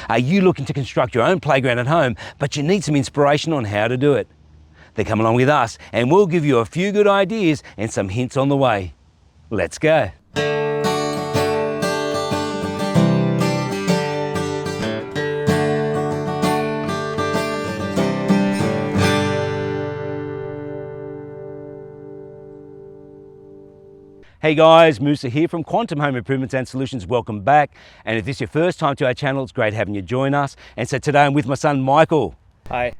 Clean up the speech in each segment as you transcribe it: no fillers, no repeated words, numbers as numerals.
Are you looking to construct your own playground at home, but you need some inspiration on how to do it? Then come along with us and we'll give you a few good ideas and some hints on the way. Let's go. Hey guys, Musa here from Quantum Home Improvements and Solutions. Welcome back. And if this is your first time to our channel, it's great having you join us. And so today I'm with my son, Michael. Hi.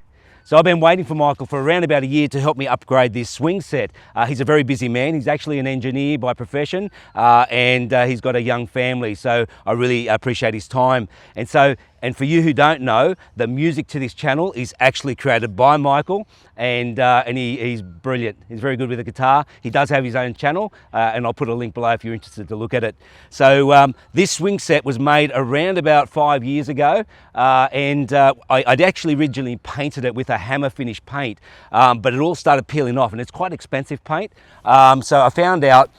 So I've been waiting for Michael for around about a year to help me upgrade this swing set. He's a very busy man. He's actually an engineer by profession and he's got a young family. So I really appreciate his time. And for you who don't know, the music to this channel is actually created by Michael, and he's brilliant. He's very good with the guitar. He does have his own channel, and I'll put a link below if you're interested to look at it. So this swing set was made around about 5 years ago, I'd actually originally painted it with a hammer finish paint, but it all started peeling off, and it's quite expensive paint. So I found out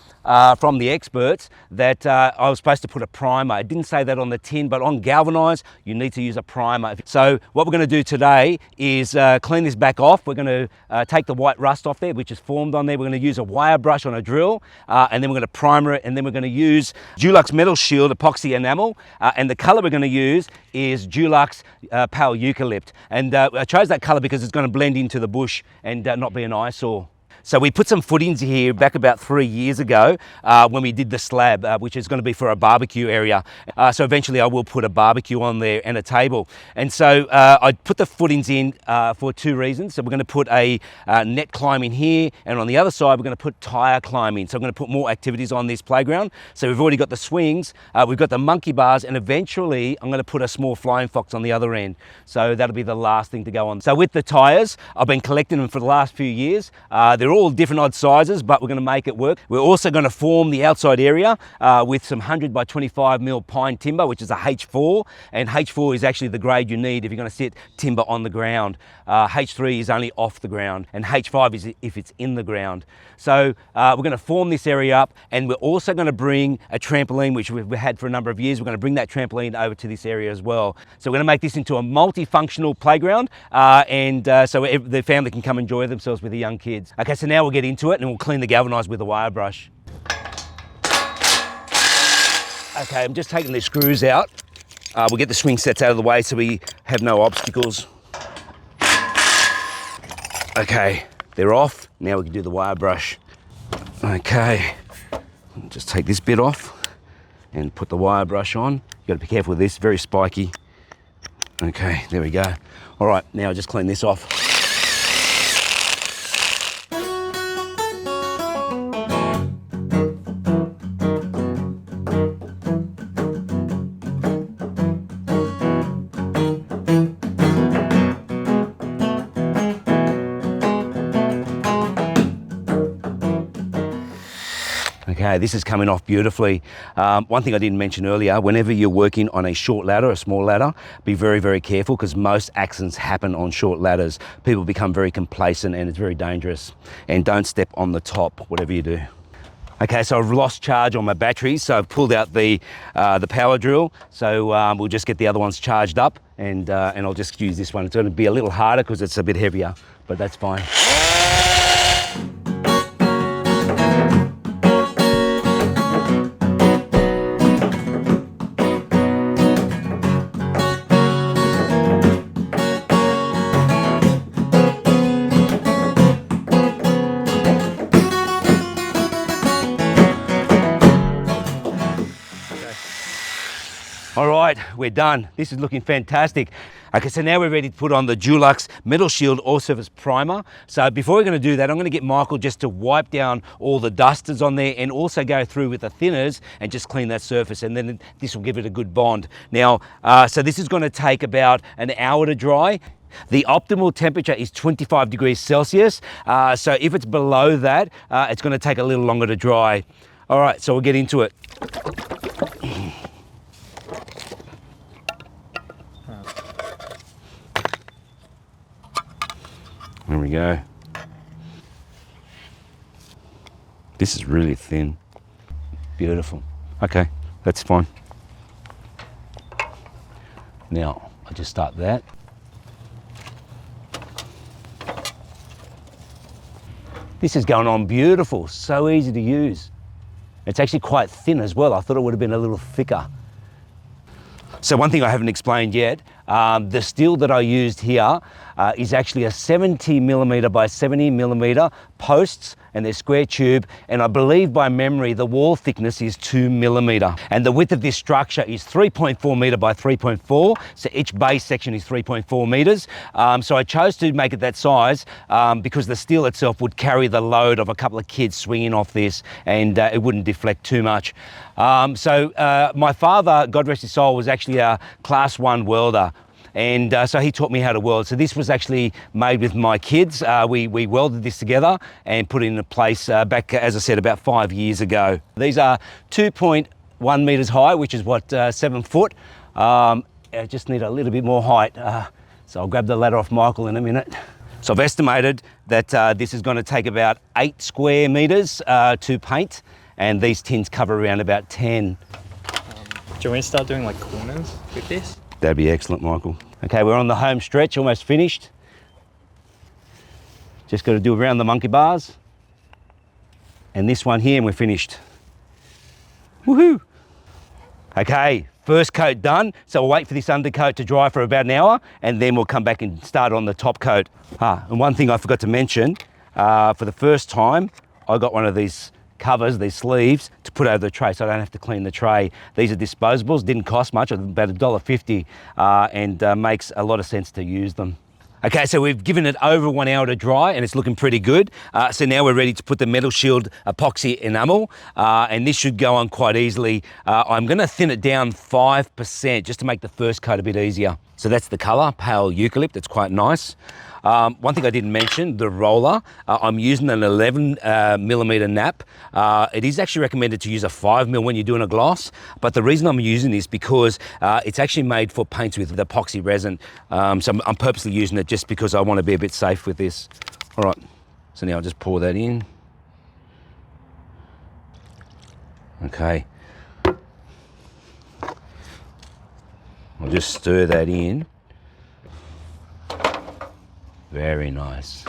from the experts that I was supposed to put a primer. It didn't say that on the tin, but on galvanized, you need to use a primer. So what we're going to do today is clean this back off. We're going to take the white rust off there, which is formed on there. We're going to use a wire brush on a drill, and then we're going to primer it, and then we're going to use Dulux Metal Shield Epoxy Enamel, and the color we're going to use is Dulux Pale Eucalypt. And I chose that color because it's going to blend into the bush and not be an eyesore. So we put some footings here back about 3 years ago when we did the slab, which is going to be for a barbecue area. So eventually I will put a barbecue on there and a table. And so I put the footings in for 2 reasons. So we're going to put a net climb in here, and on the other side we're going to put tyre climb in. So I'm going to put more activities on this playground. So we've already got the swings, we've got the monkey bars, and eventually I'm going to put a small flying fox on the other end. So that'll be the last thing to go on. So with the tyres, I've been collecting them for the last few years. They're all different odd sizes, but we're going to make it work. We're also going to form the outside area with some 100 by 25 mil pine timber, which is a H4, and H4 is actually the grade you need if you're going to sit timber on the ground. H3 is only off the ground, and H5 is if it's in the ground. So we're going to form this area up, and we're also going to bring a trampoline, which we've had for a number of years. We're going to bring that trampoline over to this area as well. So we're going to make this into a multifunctional playground, so the family can come enjoy themselves with the young kids. Okay, so now we'll get into it and we'll clean the galvanized with a wire brush. Okay, I'm just taking the screws out. We'll get the swing sets out of the way so we have no obstacles. Okay, they're off. Now we can do the wire brush. Okay, just take this bit off and put the wire brush on. You've got to be careful with this, very spiky. Okay, there we go. All right, now just clean this off. Okay, this is coming off beautifully. One thing I didn't mention earlier, whenever you're working on a short ladder, a small ladder, be very, very careful because most accidents happen on short ladders. People become very complacent and it's very dangerous. And don't step on the top, whatever you do. Okay, so I've lost charge on my batteries, so I've pulled out the power drill. So we'll just get the other ones charged up and I'll just use this one. It's going to be a little harder because it's a bit heavier, but that's fine. All right, we're done. This is looking fantastic. Okay, so now we're ready to put on the Dulux Metal Shield All-Surface Primer. So before we're going to do that, I'm going to get Michael just to wipe down all the dusters on there and also go through with the thinners and just clean that surface, and then this will give it a good bond. Now, so this is going to take about an hour to dry. The optimal temperature is 25 degrees Celsius. So if it's below that, it's going to take a little longer to dry. All right, so we'll get into it. There we go. This is really thin. Beautiful. Okay, that's fine. Now, I'll just start that. This is going on beautiful, so easy to use. It's actually quite thin as well. I thought it would have been a little thicker. So one thing I haven't explained yet, the steel that I used here is actually a 70mm by 70mm posts, and they're square tube, and I believe by memory the wall thickness is 2mm, and the width of this structure is 3.4 metre by 3.4, so each base section is 3.4 metres. So I chose to make it that size because the steel itself would carry the load of a couple of kids swinging off this, and it wouldn't deflect too much. So my father, God rest his soul, was actually a Class 1 welder. And so he taught me how to weld. So this was actually made with my kids. We welded this together and put it into place back, as I said, about 5 years ago. These are 2.1 metres high, which is what, 7 foot. I just need a little bit more height. So I'll grab the ladder off Michael in a minute. So I've estimated that this is going to take about 8 square metres to paint, and these tins cover around about 10. Do you want me to start doing like corners with this? That'd be excellent, Michael. Okay, we're on the home stretch, almost finished. Just got to do around the monkey bars. And this one here, and we're finished. Woohoo! Okay, first coat done. So we'll wait for this undercoat to dry for about an hour, and then we'll come back and start on the top coat. And one thing I forgot to mention, for the first time, I got one of these covers, these sleeves, to put over the tray so I don't have to clean the tray. These are disposables, didn't cost much, about $1.50, and makes a lot of sense to use them. Okay, so we've given it over 1 hour to dry and it's looking pretty good. So now we're ready to put the Metal Shield epoxy enamel, and this should go on quite easily. I'm going to thin it down 5% just to make the first coat a bit easier. So that's the colour, pale eucalypt, it's quite nice. One thing I didn't mention, the roller, I'm using an 11mm nap. It is actually recommended to use a 5mm when you're doing a gloss, but the reason I'm using this because it's actually made for paints with epoxy resin. So I'm purposely using it just because I want to be a bit safe with this. All right, so now I'll just pour that in. Okay. I'll just stir that in. Very nice.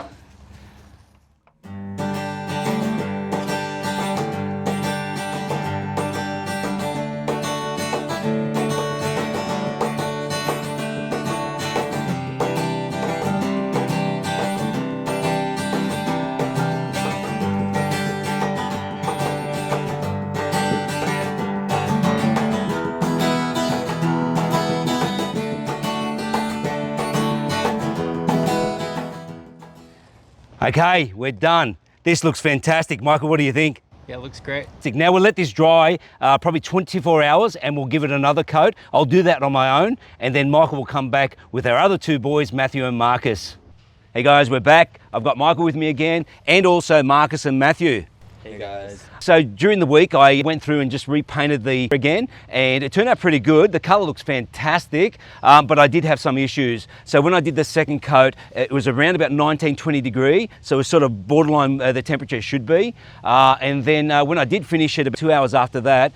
Okay, we're done. This looks fantastic. Michael, what do you think? Yeah, it looks great. Now we'll let this dry probably 24 hours and we'll give it another coat. I'll do that on my own, and then Michael will come back with our other two boys, Matthew and Marcus. Hey guys, we're back. I've got Michael with me again, and also Marcus and Matthew. Hey guys. So during the week, I went through and just repainted the again, and it turned out pretty good. The color looks fantastic, but I did have some issues. So when I did the second coat, it was around about 19, 20 degree. So it was sort of borderline the temperature should be. And then when I did finish it, about 2 hours after that,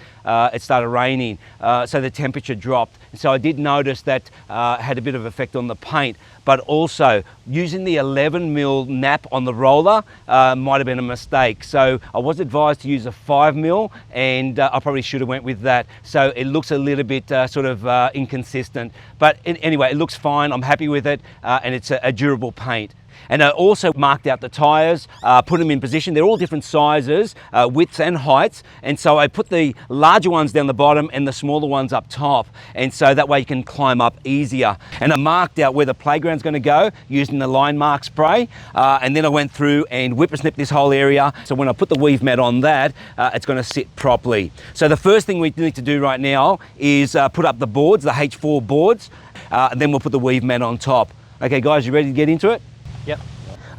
it started raining. So the temperature dropped. So I did notice that had a bit of effect on the paint, but also using the 11mm nap on the roller might have been a mistake. So I was advised to use a 5mm, and I probably should have went with that. So it looks a little bit sort of inconsistent, but anyway, it looks fine. I'm happy with it, and it's a durable paint. And I also marked out the tyres, put them in position. They're all different sizes, widths and heights. And so I put the larger ones down the bottom and the smaller ones up top. And so that way you can climb up easier. And I marked out where the playground's going to go using the line mark spray. And then I went through and whippersnipped this whole area. So when I put the weave mat on that, it's going to sit properly. So the first thing we need to do right now is put up the boards, the H4 boards. And then we'll put the weave mat on top. Okay guys, you ready to get into it? Yep.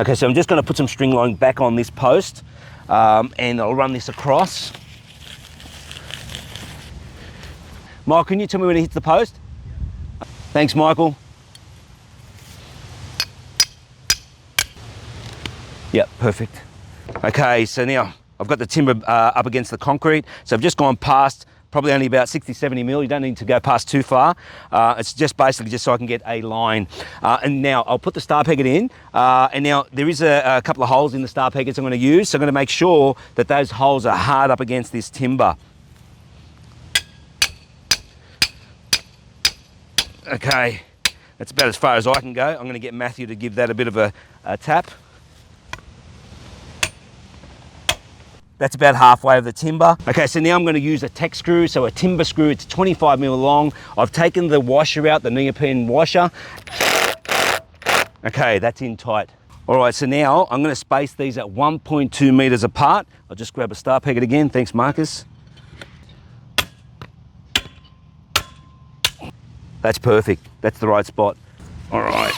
Okay, so I'm just going to put some string line back on this post, and I'll run this across. Michael, can you tell me when it hits the post? Thanks, Michael. Yep, perfect. Okay, so now I've got the timber up against the concrete, so I've just gone past probably only about 60, 70 mil. You don't need to go past too far. It's just basically just so I can get a line. And now I'll put the star pegget in. And now there is a couple of holes in the star peggets I'm going to use. So I'm going to make sure that those holes are hard up against this timber. Okay, that's about as far as I can go. I'm going to get Matthew to give that a bit of a tap. That's about halfway of the timber. Okay, so now I'm going to use a tech screw, so a timber screw. It's 25 mil long. I've taken the washer out, the neoprene washer. Okay, that's in tight. All right, so now I'm going to space these at 1.2 meters apart. I'll just grab a star pegget again. Thanks, Marcus. That's perfect. That's the right spot. All right.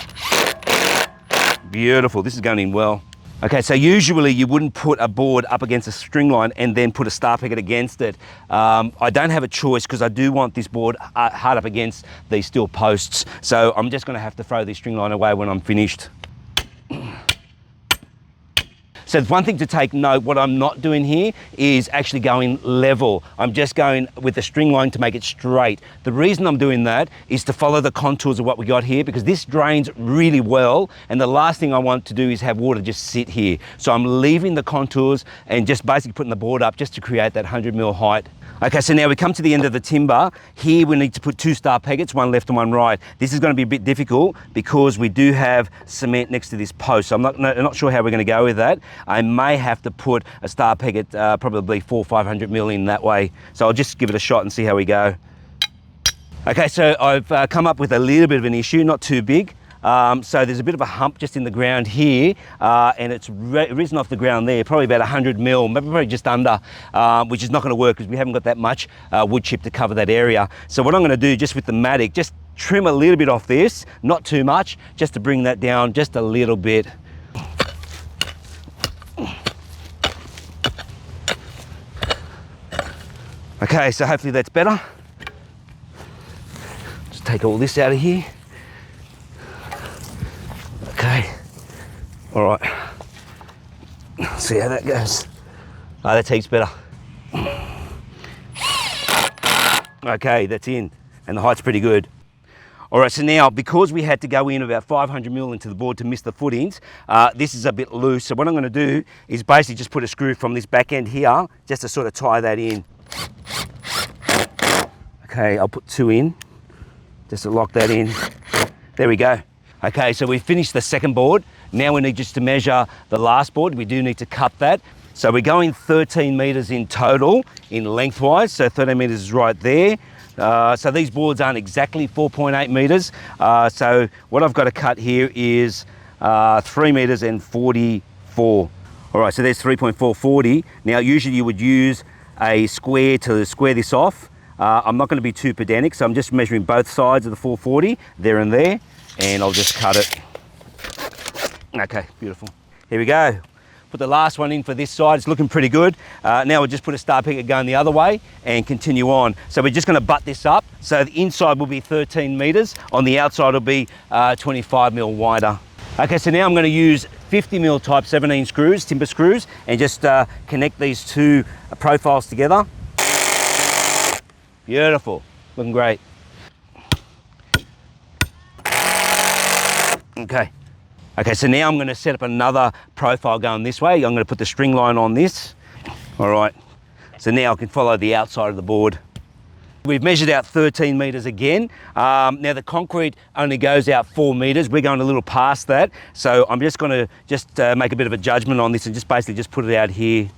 Beautiful. This is going in well. Okay, so usually you wouldn't put a board up against a string line and then put a star pegget against it. I don't have a choice because I do want this board hard up against these steel posts. So I'm just going to have to throw this string line away when I'm finished. So one thing to take note, what I'm not doing here is actually going level. I'm just going with the string line to make it straight. The reason I'm doing that is to follow the contours of what we got here, because this drains really well, and the last thing I want to do is have water just sit here. So I'm leaving the contours and just basically putting the board up just to create that 100 mil height. Okay, so now we come to the end of the timber. Here we need to put 2 star peggets, one left and one right. This is going to be a bit difficult because we do have cement next to this post. So I'm not sure how we're going to go with that. I may have to put a star pegget, probably 400 or 500 mil in that way. So I'll just give it a shot and see how we go. Okay, so I've come up with a little bit of an issue, not too big. So there's a bit of a hump just in the ground here, and it's risen off the ground there, probably about 100 mil, maybe probably just under, which is not going to work because we haven't got that much wood chip to cover that area. So what I'm going to do just with the mattock, just trim a little bit off this, not too much, just to bring that down just a little bit. Okay, so hopefully that's better. Just take all this out of here. Okay, all right, see how that goes. Oh, that heaps better. Okay, that's in, and the height's pretty good. All right, so now, because we had to go in about 500 mil into the board to miss the footings, this is a bit loose. So what I'm gonna do is basically just put a screw from this back end here, just to sort of tie that in. Okay, I'll put 2 in, just to lock that in. There we go. Okay, so we finished the second board. Now we need just to measure the last board. We do need to cut that. So we're going 13 meters in total in lengthwise. So 13 meters is right there. So these boards aren't exactly 4.8 meters. So what I've got to cut here is 3 meters and 44. All right, so there's 3.440. Now usually you would use a square to square this off. I'm not going to be too pedantic, so I'm just measuring both sides of the 440, there and there. And I'll just cut it. Okay, beautiful. Here we go. Put the last one in for this side. It's looking pretty good. Now we'll just put a star pegget going the other way and continue on. So we're just going to butt this up. So the inside will be 13 meters. On the outside will be 25 mil wider. Okay, so now I'm going to use 50 mil type 17 screws, timber screws, and just connect these 2 profiles together. Beautiful. Looking great. Okay. Okay, so now I'm going to set up another profile going this way. I'm going to put the string line on this. All right. So now I can follow the outside of the board. We've measured out 13 meters again. Now the concrete only goes out 4 meters. We're going a little past that. So I'm just going to make a bit of a judgment on this and just basically just put it out here.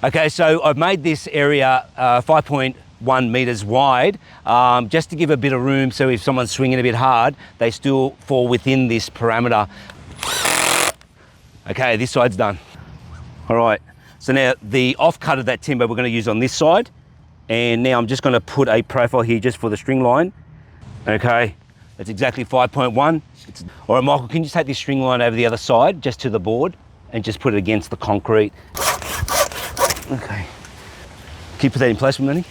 Okay, so I've made this area 5.1 meters wide, just to give a bit of room so if someone's swinging a bit hard, they still fall within this parameter. Okay, this side's done. All right, so now the off-cut of that timber we're going to use on this side, and now I'm just going to put a profile here just for the string line. Okay, that's exactly 5.1. All right, Michael, can you just take this string line over the other side, just to the board, and just put it against the concrete? Okay, can you put that in place for me?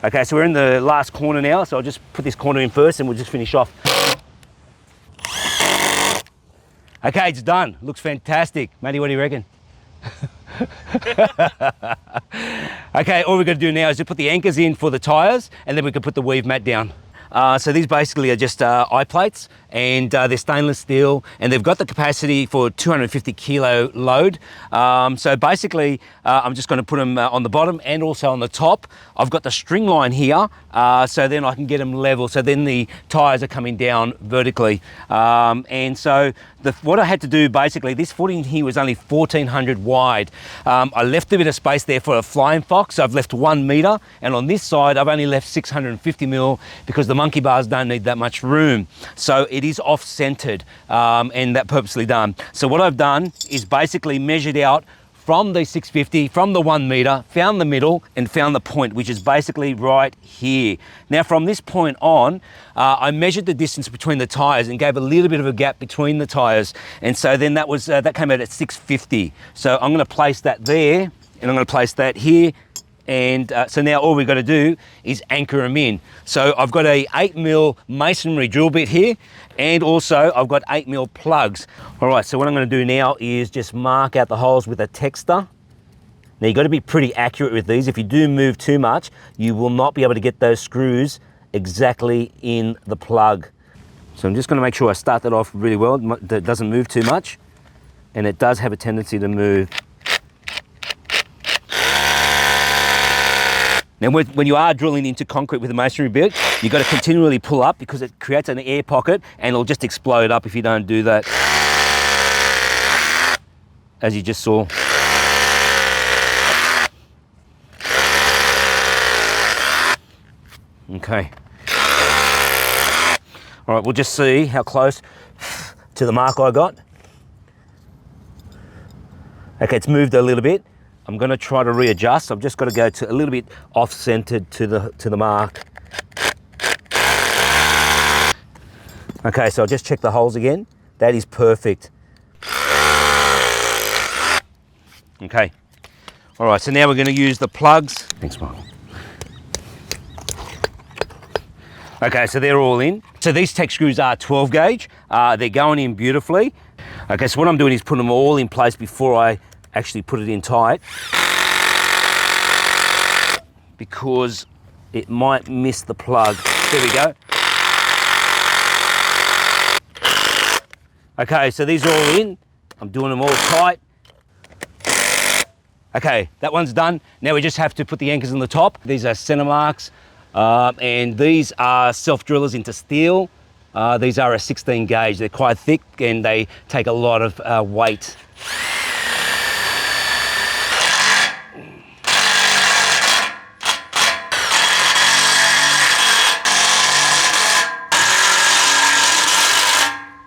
Okay, so we're in the last corner now, so I'll just put this corner in first and we'll just finish off. Okay, it's done. Looks fantastic. Matty, what do you reckon? Okay, all we're going to do now is to put the anchors in for the tyres, and then we can put the weave mat down. So these basically are just eye plates, and they're stainless steel, and they've got the capacity for 250 kilo load. So basically, I'm just going to put them on the bottom and also on the top. I've got the string line here, so then I can get them level. So then the tyres are coming down vertically. And so what I had to do basically, this footing here was only 1400 wide. I left a bit of space there for a flying fox. So I've left 1 metre, and on this side, I've only left 650 mil because the monkey bars don't need that much room. So it is off-centered, and that purposely done. So what I've done is basically measured out from the 650, from the 1 metre, found the middle and found the point, which is basically right here. Now from this point on, I measured the distance between the tyres and gave a little bit of a gap between the tyres. And so then that was that came out at 650. So I'm going to place that there, and I'm going to place that here. And so now all we've got to do is anchor them in. So I've got a 8mm masonry drill bit here, and also I've got 8mm plugs. All right, so what I'm going to do now is just mark out the holes with a texter. Now you've got to be pretty accurate with these. If you do move too much, you will not be able to get those screws exactly in the plug. So I'm just going to make sure I start that off really well, that it doesn't move too much, and it does have a tendency to move. Now, when you are drilling into concrete with a masonry bit, you've got to continually pull up because it creates an air pocket and it'll just explode up if you don't do that. As you just saw. Okay. All right, we'll just see how close to the mark I got. Okay, it's moved a little bit. I'm going to try to readjust. I've just got to go to a little bit off-centered to the mark. Okay, so I'll just check the holes again. That is perfect. Okay. All right, so now we're going to use the plugs. Thanks, Michael. Okay, so they're all in. So these tech screws are 12 gauge. They're going in beautifully. Okay, so what I'm doing is putting them all in place before I actually put it in tight, because it might miss the plug. There we go. Okay, so these are all in. I'm doing them all tight. Okay, that one's done. Now we just have to put the anchors on the top. These are center marks, and these are self-drillers into steel. These are a 16 gauge. They're quite thick and they take a lot of weight.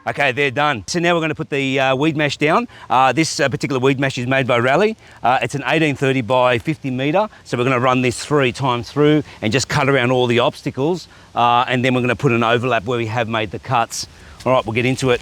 Okay, they're done. So now we're going to put the weed mesh down. This particular weed mesh is made by Raleigh. It's an 1830 by 50 metre. So we're going to run this 3 times through and just cut around all the obstacles. And then we're going to put an overlap where we have made the cuts. All right, we'll get into it.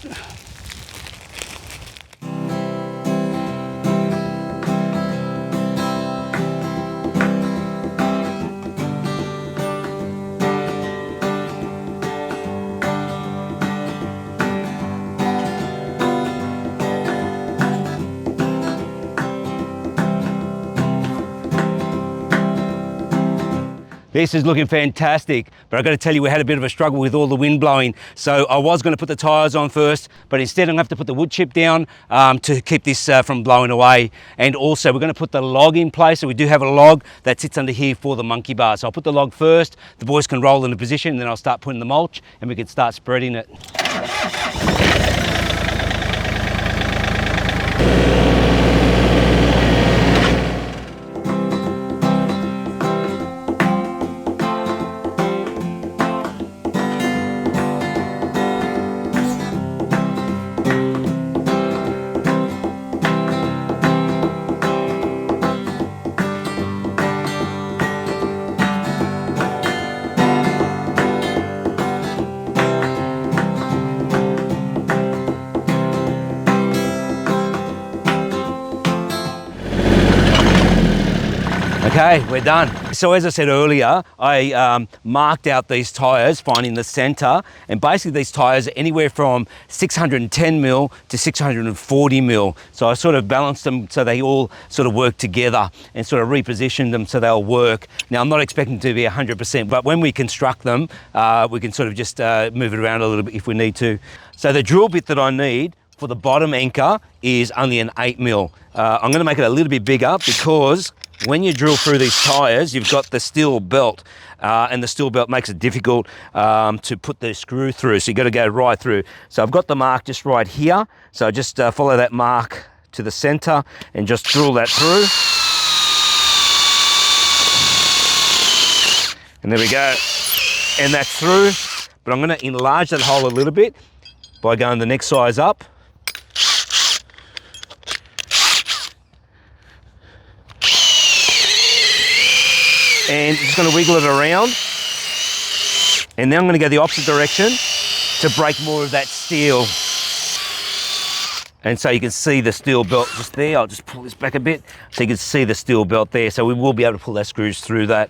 This is looking fantastic, but I've got to tell you, we had a bit of a struggle with all the wind blowing. So I was going to put the tyres on first, but instead I'm going to have to put the wood chip down to keep this from blowing away. And also we're going to put the log in place. So we do have a log that sits under here for the monkey bar. So I'll put the log first, the boys can roll into position, and then I'll start putting the mulch and we can start spreading it. Okay, we're done. So as I said earlier, I marked out these tyres, finding the centre, and basically these tyres are anywhere from 610 mil to 640 mil. So I sort of balanced them so they all sort of work together and sort of repositioned them so they'll work. Now I'm not expecting to be 100%, but when we construct them, we can sort of just move it around a little bit if we need to. So the drill bit that I need for the bottom anchor is only an 8 mil. I'm going to make it a little bit bigger because when you drill through these tyres, you've got the steel belt, and the steel belt makes it difficult to put the screw through. So you've got to go right through. So I've got the mark just right here. So just follow that mark to the centre and just drill that through. And there we go. And that's through. But I'm going to enlarge that hole a little bit by going the next size up. And just going to wiggle it around. And then I'm going to go the opposite direction to break more of that steel. And so you can see the steel belt just there. I'll just pull this back a bit so you can see the steel belt there. So we will be able to pull those screws through that.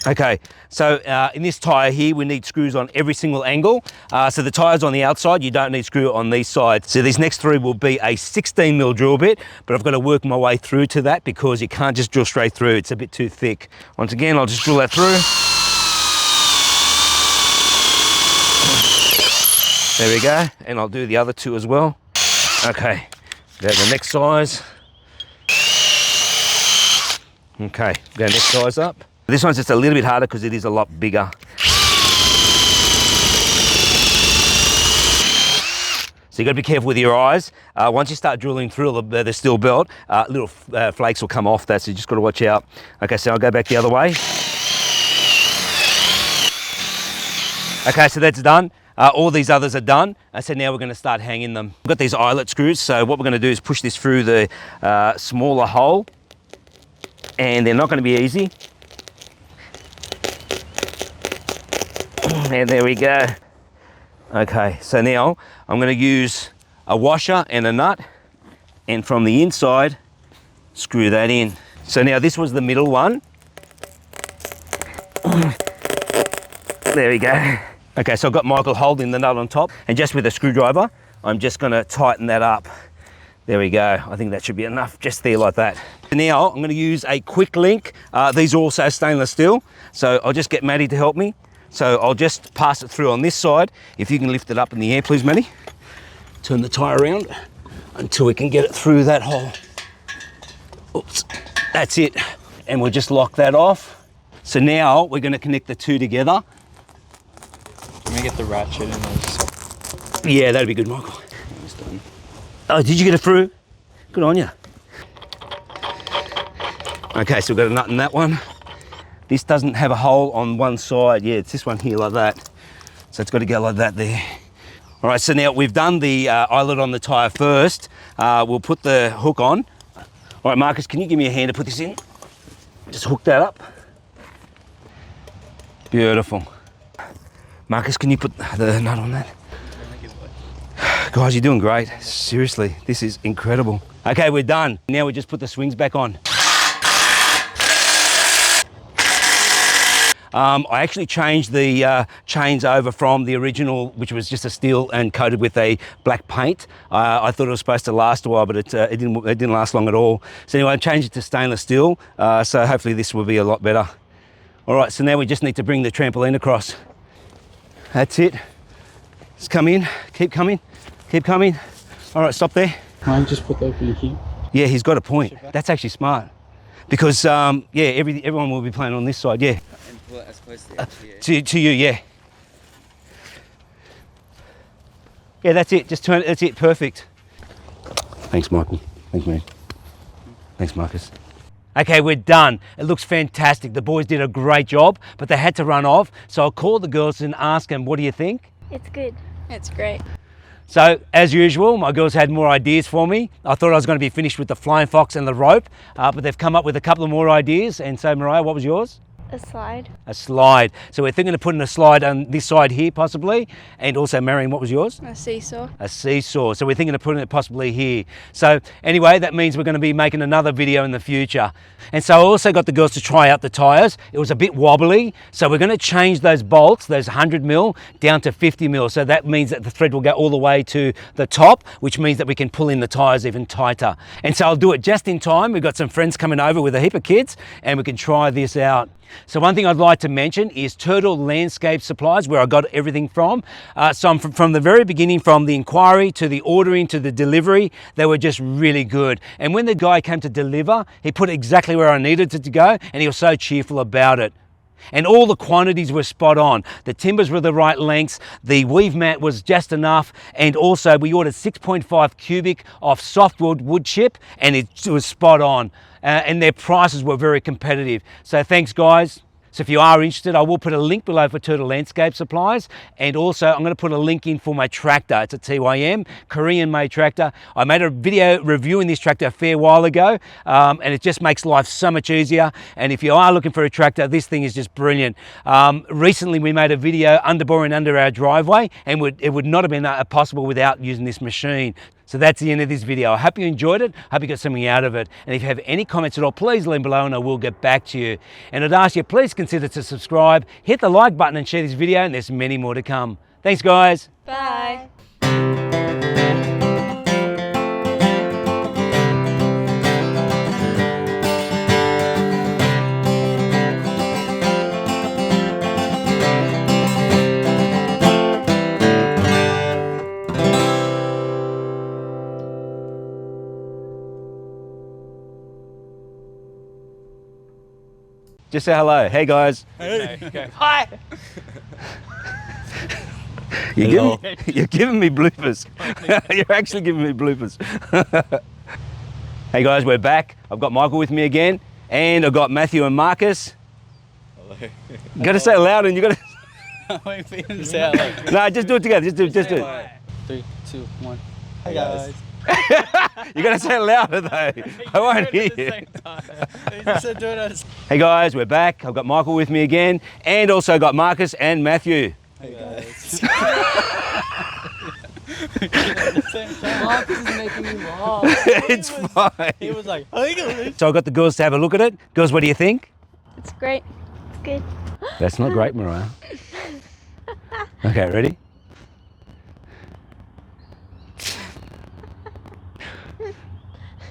Okay, so in this tyre here, we need screws on every single angle. So the tyre's on the outside, you don't need screw on these sides. So these next three will be a 16 mil drill bit, but I've got to work my way through to that because you can't just drill straight through, it's a bit too thick. Once again, I'll just drill that through. There we go, and I'll do the other two as well. Okay, there's the next size. Okay, go next size up. This one's just a little bit harder because it is a lot bigger. So you've got to be careful with your eyes. Once you start drilling through the steel belt, little flakes will come off that, so you just got to watch out. Okay, so I'll go back the other way. Okay, so that's done. All these others are done. So now we're going to start hanging them. We've got these eyelet screws, so what we're going to do is push this through the smaller hole. And they're not going to be easy. And there we go. Okay, so now I'm going to use a washer and a nut, and from the inside, screw that in. So now this was the middle one. There we go. Okay, so I've got Michael holding the nut on top, and just with a screwdriver, I'm just going to tighten that up. There we go. I think that should be enough, just there like that. Now I'm going to use a quick link. These are also stainless steel, so I'll just get Maddie to help me. So I'll just pass it through on this side. If you can lift it up in the air, please, Maddie. Turn the tyre around until we can get it through that hole. Oops, that's it. And we'll just lock that off. So now we're going to connect the two together. Let me get the ratchet in there. Yeah, that'd be good, Michael. Oh, did you get it through? Good on you. Okay, so we've got a nut in that one. This doesn't have a hole on one side. Yeah, it's this one here like that. So it's got to go like that there. All right, so now we've done the eyelet on the tyre first. We'll put the hook on. All right, Marcus, can you give me a hand to put this in? Just hook that up. Beautiful. Marcus, can you put the nut on that? Guys, you're doing great. Seriously, this is incredible. Okay, we're done. Now we just put the swings back on. I actually changed the chains over from the original, which was just a steel and coated with a black paint. I thought it was supposed to last a while, but it didn't last long at all. So anyway, I changed it to stainless steel, so hopefully this will be a lot better. All right, so now we just need to bring the trampoline across. That's it. Just come in, keep coming, keep coming. All right, stop there. Can I just put that over here? Yeah, he's got a point. That's actually smart. Because, yeah, everyone will be playing on this side, yeah. And pull it as close to To you, yeah. Yeah, that's it. Just turn it. That's it. Perfect. Thanks, Michael. Thanks, man. Thanks, Marcus. Okay, we're done. It looks fantastic. The boys did a great job, but they had to run off. So I'll call the girls and ask them, what do you think? It's good. It's great. So, as usual, my girls had more ideas for me. I thought I was going to be finished with the flying fox and the rope, but they've come up with a couple of more ideas. And so, Mariah, what was yours? A slide. A slide. So we're thinking of putting a slide on this side here possibly, and also, Marion, what was yours? A seesaw. A seesaw. So we're thinking of putting it possibly here. So anyway, that means we're going to be making another video in the future. And so I also got the girls to try out the tyres. It was a bit wobbly, so we're going to change those bolts, those 100 mil, down to 50 mil. So that means that the thread will go all the way to the top, which means that we can pull in the tyres even tighter. And so I'll do it just in time. We've got some friends coming over with a heap of kids, and we can try this out. So one thing I'd like to mention is Turtle Landscape Supplies, where I got everything from. So from the very beginning, from the inquiry to the ordering to the delivery, they were just really good. And when the guy came to deliver, he put it exactly where I needed it to go, and he was so cheerful about it. And all the quantities were spot on. The timbers were the right lengths, the weave mat was just enough, and also we ordered 6.5 cubic of softwood wood chip, and it was spot on. And their prices were very competitive. So thanks, guys. So if you are interested, I will put a link below for Turtle Landscape Supplies, and also I'm going to put a link in for my tractor. It's a TYM, Korean-made tractor. I made a video reviewing this tractor a fair while ago, and it just makes life so much easier. And if you are looking for a tractor, this thing is just brilliant. Recently we made a video underboring under our driveway, and it would not have been possible without using this machine. So that's the end of this video. I hope you enjoyed it. I hope you got something out of it. And if you have any comments at all, please leave them below and I will get back to you. And I'd ask you, please consider to subscribe, hit the like button and share this video, and there's many more to come. Thanks, guys. Bye. Just say hello. Hey, guys. Okay. Hi. You're giving me bloopers. You're actually giving me bloopers. Hey guys, we're back. I've got Michael with me again, and I've got Matthew and Marcus. Hello. You got to say it loud, and you got to. I'm waiting for you to say it like. No, just do it together. Just do it. 3, 2, 1. Hey guys. You got to say it louder though. I won't hear you. Hey guys, we're back. I've got Michael with me again, and also got Marcus and Matthew. Hey guys. Marcus is making me laugh. It's fine. He was like, hey guys. So I got the girls to have a look at it. Girls, what do you think? It's great. It's good. That's not great, Mariah. Okay, ready?